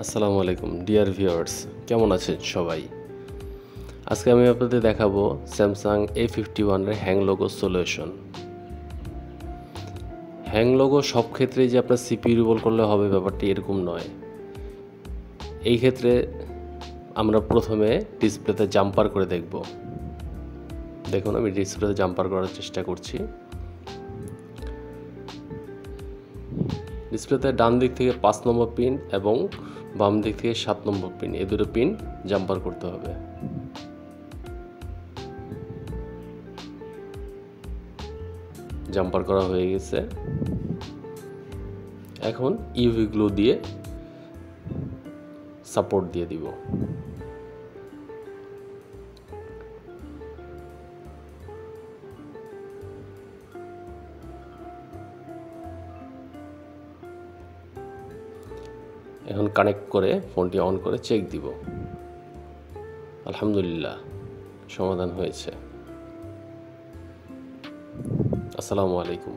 আসসালামু আলাইকুম dear viewers, কেমন আছেন সবাই? আজকে আমি আপনাদের দেখাবো স্যামসাং A51 এর hang logo solution. Hang logo সব ক্ষেত্রেই যে আপনার সিপিইউ রিভল করলে হবে ব্যাপারটি এরকম নয়। এই ক্ষেত্রে আমরা প্রথমে ডিসপ্লেতে জাম্পার করে দেখব। দেখুন আমি ডিসপ্লেতে জাম্পার করার চেষ্টা করছি। ডিসপ্লেতে ডান দিক থেকে 5 নম্বর পিন এবং বাম দিক থেকে 7 নম্বর পিন, এই দুটো পিন জাম্পার করতে হবে। জাম্পার করা হয়ে গেছে। এখন ইউভি গ্লু দিয়ে সাপোর্ট দিয়ে দিব। এখন কানেক্ট করে ফোনটি অন করে চেক দিব। আলহামদুলিল্লাহ সমাধান হয়েছে। আসসালামু আলাইকুম।